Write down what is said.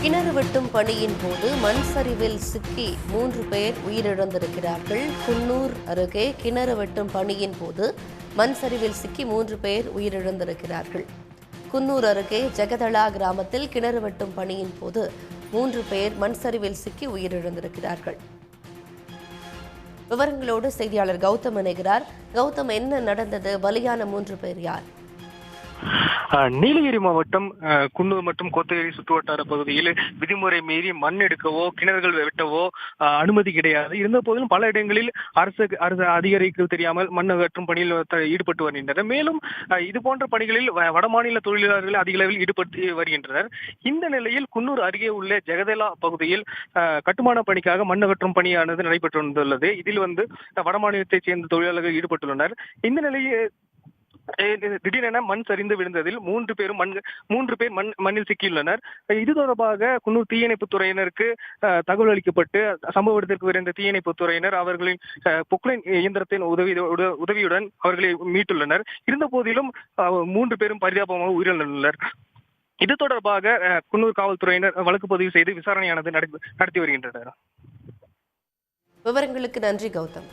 கிணறு வெட்டும் பணியின் போது மண் சரிவில் சிக்கி 3 பேர் உயிரிழந்திருக்கிறார்கள். குன்னூர் அருகே கிணறு வெட்டும் பணியின் போது மண் சரிவில் சிக்கி 3 பேர் உயிரிழந்திருக்கிறார்கள். குன்னூர் அருகே ஜெகதளா கிராமத்தில் கிணறு வெட்டும் பணியின் போது 3 பேர் மண் சரிவில் சிக்கி உயிரிழந்திருக்கிறார்கள். விவரங்களோடு செய்தியாளர் கௌதம் இணைகிறார். கௌதம், என்ன நடந்தது? பலியான 3 பேர் யார்? நீலகிரி மாவட்டம் குன்னூர் மற்றும் கோத்தகிரி சுற்றுவட்டார பகுதியில் விதிமுறை மீறி மண் எடுக்கவோ கிணறுகள் வெட்டவோ அனுமதி கிடையாது. இருந்த போதிலும் பல இடங்களில் அரசு அதிகாரிகள் தெரியாமல் மண் அகற்றும் பணியில் ஈடுபட்டு வருகின்றனர். மேலும் இது போன்ற பணிகளில் வடமாநில தொழிலாளர்கள் அதிக அளவில் ஈடுபட்டு வருகின்றனர். இந்த நிலையில் குன்னூர் அருகே உள்ள ஜெகதலா பகுதியில் கட்டுமான பணிக்காக மண் அகற்றும் பணியானது நடைபெற்று வந்துள்ளது. இதில் வடமாநிலத்தைச் சேர்ந்த தொழிலாளர்கள் ஈடுபட்டுள்ளனர். இந்த நிலையில் திடீரென மண் சரிந்து விழுந்ததில் 3 பேர் மண்ணில் சிக்கியுள்ளனர். இது தொடர்பாக குன்னூர் தீயணைப்பு துறையினருக்கு தகவல் அளிக்கப்பட்டு சம்பவ இடத்திற்கு விரைந்த தீயணைப்பு துறையினர் அவர்களின் பொக்லைன் இயந்திரத்தின் உதவியுடன் அவர்களை மீட்டுள்ளனர். இருந்த போதிலும் 3 பேரும் பரிதாபமாக உயிரிழந்துள்ளனர். இது தொடர்பாக குன்னூர் காவல்துறையினர் வழக்கு பதிவு செய்து விசாரணையானது நடத்தி வருகின்றனர். விவரங்களுக்கு நன்றி கௌதம்.